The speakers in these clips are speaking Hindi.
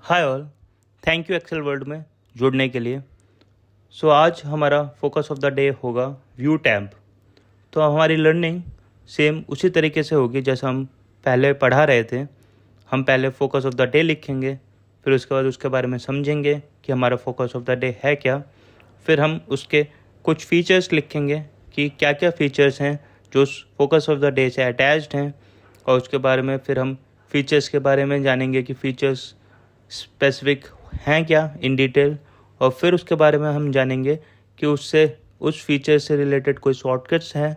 Hi all, thank you excel world में जुड़ने के लिए। आज हमारा फोकस ऑफ द डे होगा व्यू टैब। तो हमारी लर्निंग सेम उसी तरीके से होगी जैसा हम पहले पढ़ा रहे थे। हम पहले फोकस ऑफ द डे लिखेंगे, फिर उसके बाद उसके बारे में समझेंगे कि हमारा फोकस ऑफ द डे है क्या। फिर हम उसके कुछ फीचर्स लिखेंगे कि क्या क्या फीचर्स हैं जो उस फोकस ऑफ द डे से अटैच्ड हैं, और उसके बारे में फिर हम फीचर्स के बारे में जानेंगे कि फीचर्स स्पेसिफिक हैं क्या इन डिटेल। और फिर उसके बारे में हम जानेंगे कि उससे उस फीचर से रिलेटेड कोई शॉर्टकट्स हैं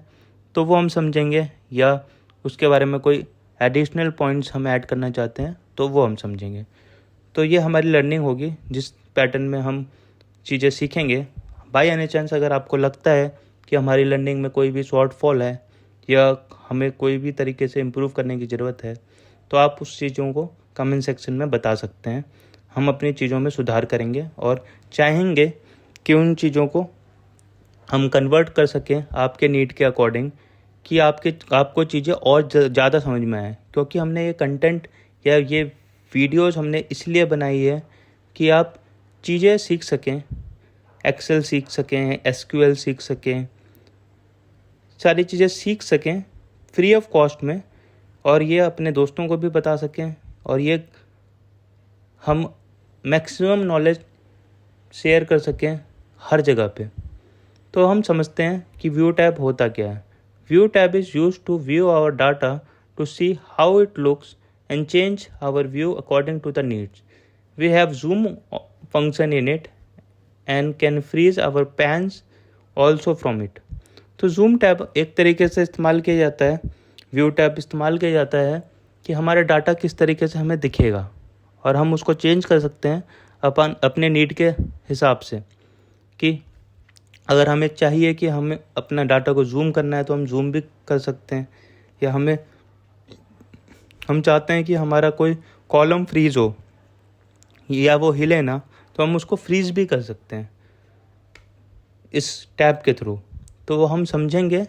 तो वो हम समझेंगे, या उसके बारे में कोई एडिशनल पॉइंट्स हम ऐड करना चाहते हैं तो वो हम समझेंगे। तो ये हमारी लर्निंग होगी जिस पैटर्न में हम चीज़ें सीखेंगे। बाय एनी चांस अगर आपको लगता है कि हमारी लर्निंग में कोई भी शॉर्टफॉल है या हमें कोई भी तरीके से इम्प्रूव करने की ज़रूरत है तो आप उस चीज़ों को कमेंट सेक्शन में बता सकते हैं। हम अपनी चीज़ों में सुधार करेंगे और चाहेंगे कि उन चीज़ों को हम कन्वर्ट कर सकें आपके नीड के अकॉर्डिंग, कि आपको चीज़ें और ज़्यादा समझ में आए। क्योंकि हमने ये कंटेंट या ये वीडियोस हमने इसलिए बनाई है कि आप चीज़ें सीख सकें, एक्सेल सीख सकें, एसक्यूएल सीख सकें, सारी चीज़ें सीख सकें फ्री ऑफ कॉस्ट में, और ये अपने दोस्तों को भी बता सकें, और ये हम मैक्सिमम नॉलेज शेयर कर सकें हर जगह पे। तो हम समझते हैं कि व्यू टैब होता क्या है। View tab is use to view our data to see how it looks and change our view according to the needs. We have zoom function in it and can freeze our panes also from it. तो जूम टैब एक तरीके से इस्तेमाल किया जाता है, व्यू टैब इस्तेमाल किया जाता है कि हमारा डाटा किस तरीके से हमें दिखेगा, और हम उसको चेंज कर सकते हैं अपने नीड के हिसाब से। कि अगर हमें चाहिए कि हमें अपना डाटा को जूम करना है तो हम जूम भी कर सकते हैं, या हम चाहते हैं कि हमारा कोई कॉलम फ्रीज हो या वो हिले ना, तो हम उसको फ्रीज भी कर सकते हैं इस टैब के थ्रू। तो वो हम समझेंगे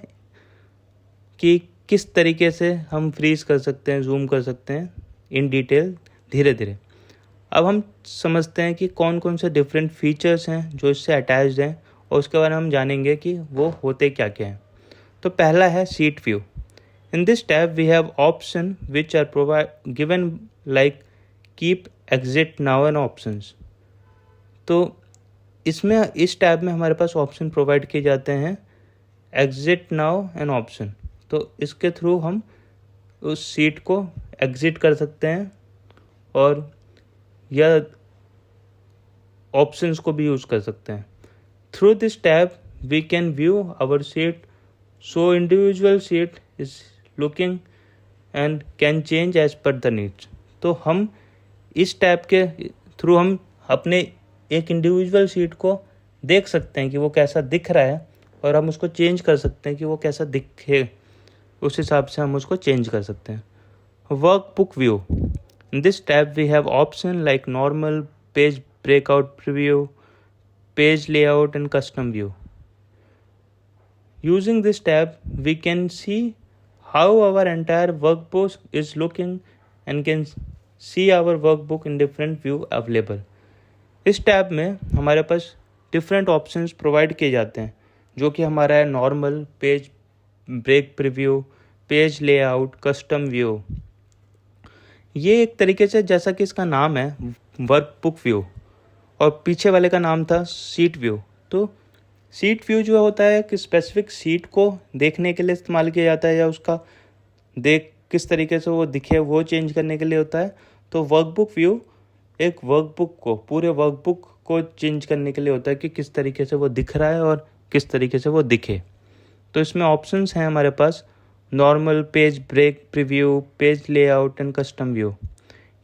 कि किस तरीके से हम फ्रीज कर सकते हैं, जूम कर सकते हैं इन डिटेल धीरे धीरे। अब हम समझते हैं कि कौन कौन से डिफरेंट फीचर्स हैं जो इससे अटैच्ड हैं, और उसके बारे में हम जानेंगे कि वो होते क्या क्या हैं। तो पहला है sheet view. In this tab we have option which are provide given like keep, exit, now and options. तो इस टैब में हमारे पास ऑप्शन प्रोवाइड किए जाते हैं, एग्जिट, नाउ एंड ऑप्शन। तो इसके थ्रू हम उस सीट को एग्जिट कर सकते हैं और या ऑप्शंस को भी यूज़ कर सकते हैं। Through this tab we can view our sheet, so individual sheet is looking and can change as per the needs. तो हम इस टैब के थ्रू हम अपने एक इंडिविजुअल सीट को देख सकते हैं कि वो कैसा दिख रहा है, और हम उसको चेंज कर सकते हैं कि वो कैसा दिखे, उस हिसाब से हम उसको चेंज कर सकते हैं। Workbook view. In this tab we have options like normal, page breakout preview, page layout and custom view. Using this tab we can see how our entire workbook is looking and can see our workbook in different view available. इस टैब में हमारे पास डिफरेंट ऑप्शंस प्रोवाइड किए जाते हैं, जो कि हमारा है normal, page break preview, page layout, custom view. ये एक तरीके से, जैसा कि इसका नाम है वर्कबुक व्यू और पीछे वाले का नाम था सीट व्यू। तो सीट व्यू जो होता है कि स्पेसिफिक सीट को देखने के लिए इस्तेमाल किया जाता है, या उसका किस तरीके से वो दिखे वो चेंज करने के लिए होता है। तो वर्कबुक व्यू एक वर्कबुक को, पूरे वर्कबुक को चेंज करने के लिए होता है कि किस तरीके से वो दिख रहा है और किस तरीके से वो दिखे। तो इसमें ऑप्शंस हैं हमारे पास, normal, page break preview, page layout and custom view.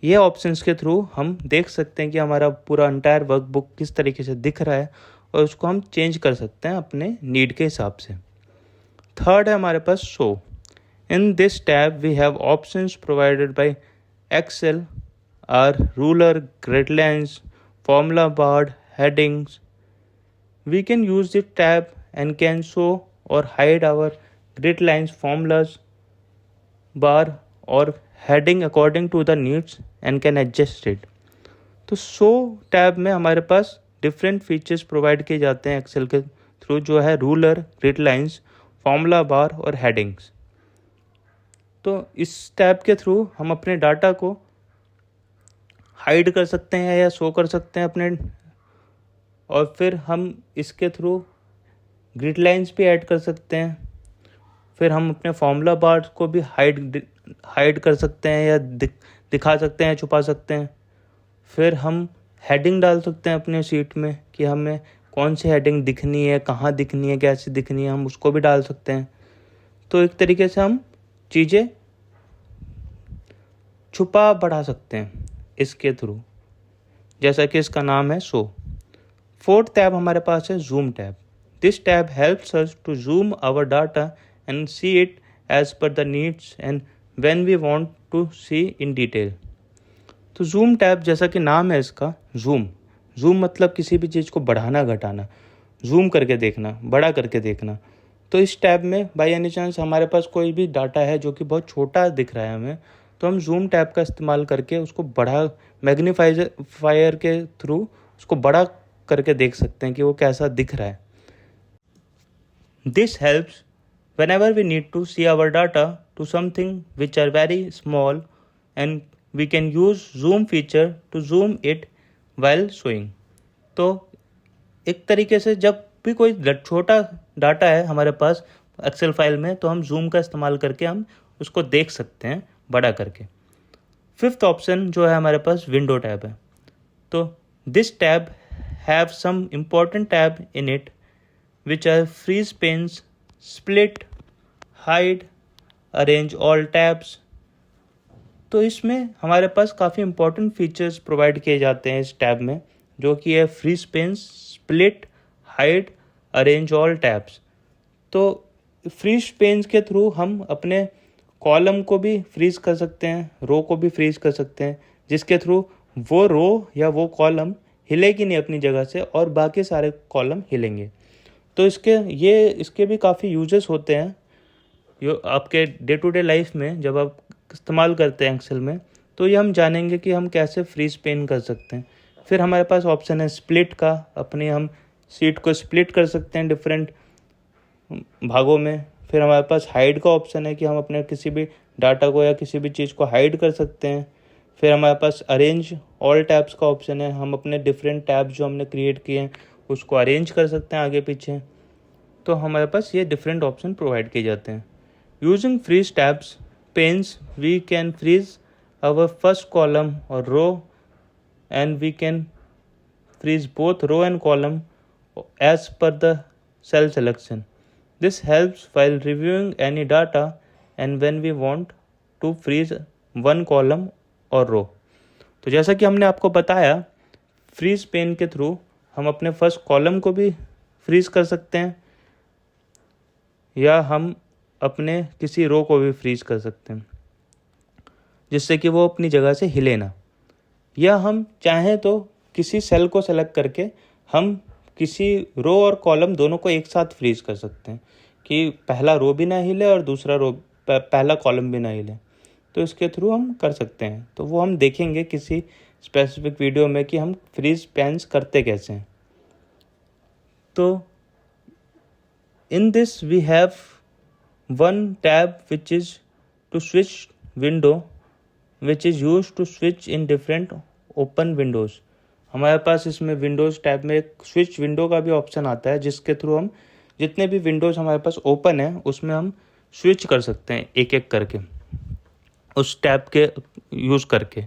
ये ऑप्शंस के थ्रू हम देख सकते हैं कि हमारा पूरा एंटायर वर्कबुक किस तरीके से दिख रहा है, और उसको हम चेंज कर सकते हैं अपने नीड के हिसाब से। थर्ड है हमारे पास show. In this tab we have options provided by Excel are ruler, grid lines, formula bar, headings. We can use this tab and can show or hide our grid lines, formulas, bar or heading according to the needs and can adjust it. तो शो टैब में हमारे पास डिफरेंट फीचर्स प्रोवाइड किए जाते हैं एक्सेल के थ्रू, जो है ruler, grid lines, formula bar और हेडिंग्स। तो इस टैब के थ्रू हम अपने डाटा को हाइड कर सकते हैं या शो कर सकते हैं अपने, और फिर हम इसके थ्रू ग्रिड लाइंस भी ऐड कर सकते हैं। फिर हम अपने फॉर्मूला बार को भी हाइड कर सकते हैं या दिखा सकते हैं, छुपा सकते हैं। फिर हम हेडिंग डाल सकते हैं अपने शीट में कि हमें कौन सी हेडिंग दिखनी है, कहाँ दिखनी है, कैसे दिखनी है, हम उसको भी डाल सकते हैं। तो एक तरीके से हम चीज़ें छुपा बढ़ा सकते हैं इसके थ्रू, जैसा कि इसका नाम है शो। फोर्थ टैब हमारे पास है zoom tab. This tab helps us to zoom our data and see it as per the needs and when we want to see in detail. तो जूम टैब, जैसा कि नाम है इसका, जूम मतलब किसी भी चीज़ को बढ़ाना, घटाना, जूम करके देखना, बड़ा करके देखना। तो इस टैब में बाय एनी चांस हमारे पास कोई भी डाटा है जो कि बहुत छोटा दिख रहा है हमें, तो हम जूम टैब का इस्तेमाल करके उसको बड़ा, मैग्नीफायर के थ्रू उसको बड़ा करके देख सकते हैं कि वो कैसा दिख रहा है। This helps whenever we need to see our data to something which are very small, and we can use zoom feature to zoom it while showing। तो एक तरीके से जब भी कोई छोटा डाटा है हमारे पास एक्सेल फाइल में, तो हम जूम का इस्तेमाल करके हम उसको देख सकते हैं बड़ा करके। फिफ्थ ऑप्शन जो है हमारे पास विंडो टैब है। तो this tab have some important tab in it which are freeze panes, split, hide, arrange all tabs। तो इसमें हमारे पास काफ़ी इंपॉर्टेंट फीचर्स प्रोवाइड किए जाते हैं इस टैब में, जो कि है freeze panes, split, hide, arrange all tabs. तो फ्रीज पेन्स के थ्रू हम अपने कॉलम को भी फ्रीज कर सकते हैं, रो को भी फ्रीज कर सकते हैं, जिसके थ्रू वो रो या वो कॉलम हिलेगी नहीं अपनी जगह से और बाकी सारे कॉलम हिलेंगे। तो इसके भी काफ़ी यूजेस होते हैं जो आपके डे टू डे लाइफ में जब आप इस्तेमाल करते हैं एक्सेल में, तो ये हम जानेंगे कि हम कैसे फ्रीज पेन कर सकते हैं। फिर हमारे पास ऑप्शन है स्प्लिट का, अपने हम शीट को स्प्लिट कर सकते हैं डिफरेंट भागों में। फिर हमारे पास हाइड का ऑप्शन है कि हम अपने किसी भी डाटा को या किसी भी चीज़ को हाइड कर सकते हैं। फिर हमारे पास अरेंज ऑल टैब्स का ऑप्शन है, हम अपने डिफरेंट टैब्स जो हमने क्रिएट किए हैं उसको अरेंज कर सकते हैं आगे पीछे। तो हमारे पास ये डिफरेंट ऑप्शन प्रोवाइड किए जाते हैं। Using freeze tabs panes we can freeze our first column or row, and we can freeze both row and column as per the cell selection. This helps while reviewing any data and when we want to freeze one column or row। तो जैसा कि हमने आपको बताया, फ्रीज पेन के थ्रू हम अपने फर्स्ट कॉलम को भी फ्रीज कर सकते हैं या हम अपने किसी रो को भी फ्रीज कर सकते हैं, जिससे कि वो अपनी जगह से हिले ना। या हम चाहें तो किसी सेल को सेलेक्ट करके हम किसी रो और कॉलम दोनों को एक साथ फ्रीज कर सकते हैं कि पहला रो भी ना हिले और दूसरा पहला कॉलम भी ना हिले। तो इसके थ्रू हम कर सकते हैं। तो वो हम देखेंगे किसी स्पेसिफिक वीडियो में कि हम फ्रीज पेन्स करते कैसे हैं। तो in this we have one tab which is to switch window, which is used to switch in different open windows। हमारे पास इसमें विंडोज़ टैब में एक स्विच विंडो का भी ऑप्शन आता है, जिसके थ्रू हम जितने भी विंडोज़ हमारे पास ओपन है उसमें हम स्विच कर सकते हैं एक एक करके उस टैब के यूज़ करके।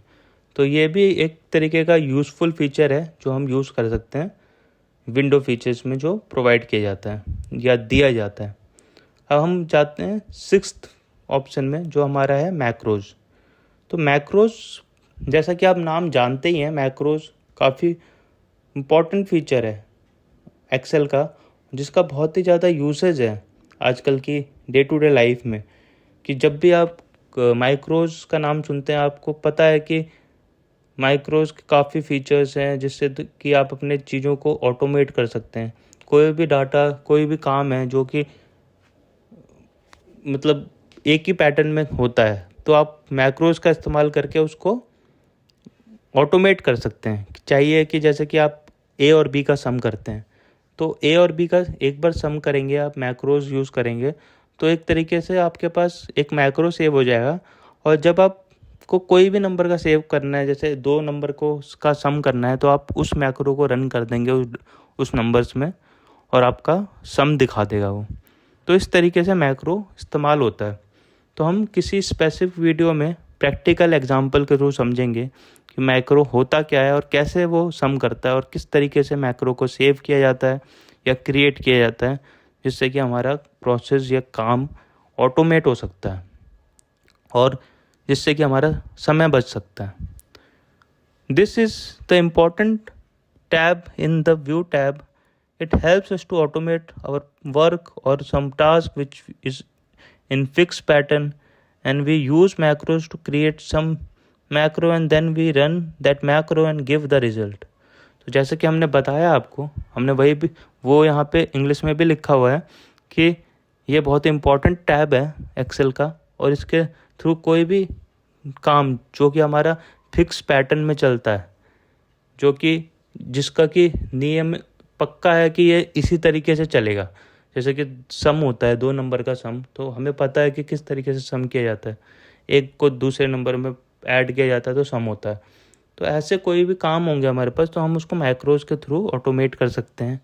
तो ये भी एक तरीके का यूज़फुल फीचर है जो हम यूज़ कर सकते हैं विंडो फीचर्स में जो प्रोवाइड किया जाता है या दिया जाता है। अब हम जाते हैं सिक्स्थ ऑप्शन में, जो हमारा है मैक्रोज। तो मैक्रोज, जैसा कि आप नाम जानते ही हैं, मैक्रोज काफ़ी इम्पॉर्टेंट फीचर है एक्सेल का, जिसका बहुत ही ज़्यादा यूसेज है आजकल की डे टू डे लाइफ में। कि जब भी आप माइक्रोज का नाम सुनते हैं, आपको पता है कि माइक्रोज के काफ़ी फीचर्स हैं जिससे कि आप अपने चीज़ों को ऑटोमेट कर सकते हैं। कोई भी डाटा, कोई भी काम है जो कि मतलब एक ही पैटर्न में होता है, तो आप मैक्रोज का इस्तेमाल करके उसको ऑटोमेट कर सकते हैं। चाहिए कि जैसे कि आप ए और बी का सम करते हैं, तो ए और बी का एक बार सम करेंगे, आप मैक्रोज यूज़ करेंगे, तो एक तरीके से आपके पास एक मैक्रो सेव हो जाएगा। और जब आपको कोई भी नंबर का सेव करना है, जैसे 2 नंबर को का सम करना है, तो आप उस मैक्रो को रन कर देंगे उस नंबर्स में, और आपका सम दिखा देगा वो। तो इस तरीके से मैक्रो इस्तेमाल होता है। तो हम किसी स्पेसिफिक वीडियो में प्रैक्टिकल एग्जांपल के थ्रू समझेंगे कि मैक्रो होता क्या है और कैसे वो सम करता है, और किस तरीके से मैक्रो को सेव किया जाता है या क्रिएट किया जाता है, जिससे कि हमारा प्रोसेस या काम ऑटोमेट हो सकता है और जिससे कि हमारा समय बच सकता है। This is the important tab in the view tab. It helps us to automate our work or some task which is in fixed pattern, and we use macros to create some macro and then we run that macro and give the result. तो जैसे कि हमने बताया आपको, हमने वही भी वो यहाँ पे इंग्लिश में भी लिखा हुआ है कि ये बहुत इंपॉर्टेंट टैब है एक्सेल का, और इसके थ्रू कोई भी काम जो कि हमारा फिक्स पैटर्न में चलता है, जो कि जिसका कि नियम पक्का है कि ये इसी तरीके से चलेगा। जैसे कि सम होता है 2 नंबर का सम, तो हमें पता है कि किस तरीके से सम किया जाता है, एक को दूसरे नंबर में ऐड किया जाता है तो सम होता है। तो ऐसे कोई भी काम होंगे हमारे पास, तो हम उसको मैक्रोज के थ्रू ऑटोमेट कर सकते हैं,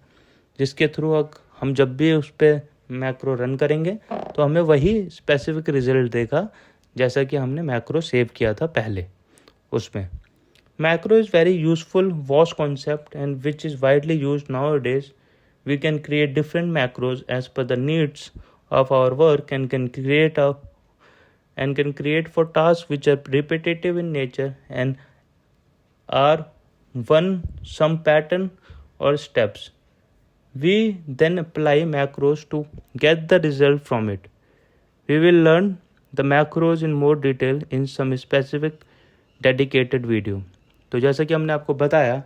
जिसके थ्रू हम जब भी उस पर मैक्रो रन करेंगे तो हमें वही स्पेसिफिक रिजल्ट देगा जैसा कि हमने मैक्रो सेव किया था पहले उसमें। Macro is very useful, vast concept, and which is widely used nowadays. We can create different macros as per the needs of our work, and can create for tasks which are repetitive in nature and are one some pattern or steps. We then apply macros to get the result from it. We will learn the macros in more detail in some specific dedicated video. तो जैसा कि हमने आपको बताया,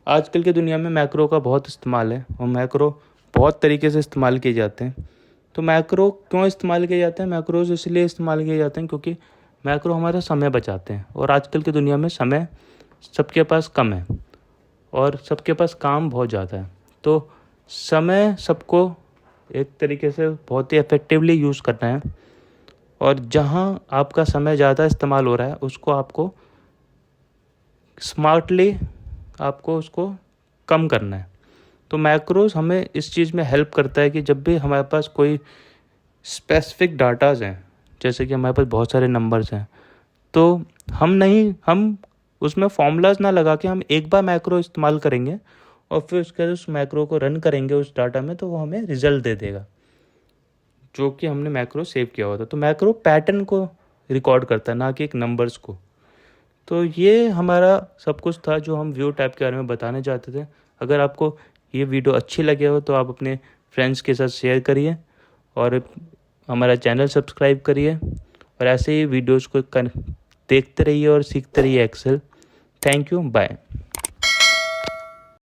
आजकल की दुनिया में मैक्रो का बहुत इस्तेमाल है और मैक्रो बहुत तरीके से इस्तेमाल किए जाते हैं। तो मैक्रो क्यों इस्तेमाल किए जाते हैं? मैक्रोज इसलिए इस्तेमाल किए जाते हैं क्योंकि मैक्रो हमारा समय बचाते हैं, और आजकल की दुनिया में समय सबके पास कम है और सबके पास काम बहुत ज़्यादा है। तो समय सबको एक तरीके से बहुत ही इफ़ेक्टिवली यूज़ करना है, और जहाँ आपका समय ज़्यादा इस्तेमाल हो रहा है उसको आपको स्मार्टली आपको उसको कम करना है। तो मैक्रोज हमें इस चीज़ में हेल्प करता है कि जब भी हमारे पास कोई स्पेसिफिक डाटाज हैं, जैसे कि हमारे पास बहुत सारे नंबर्स हैं, तो हम उसमें फॉर्मूलाज ना लगा के हम एक बार मैक्रो इस्तेमाल करेंगे और फिर उसके बाद उस मैक्रो को रन करेंगे उस डाटा में, तो वो हमें रिजल्ट दे देगा जो कि हमने मैक्रो सेव किया हुआ था। तो मैक्रो पैटर्न को रिकॉर्ड करता है, ना कि एक नंबर्स को। तो ये हमारा सब कुछ था जो हम व्यू टैब के बारे में बताने चाहते थे। अगर आपको ये वीडियो अच्छी लगे हो तो आप अपने फ्रेंड्स के साथ शेयर करिए और हमारा चैनल सब्सक्राइब करिए, और ऐसे ही वीडियोज़ को देखते रहिए और सीखते रहिए एक्सेल। Thank you, bye.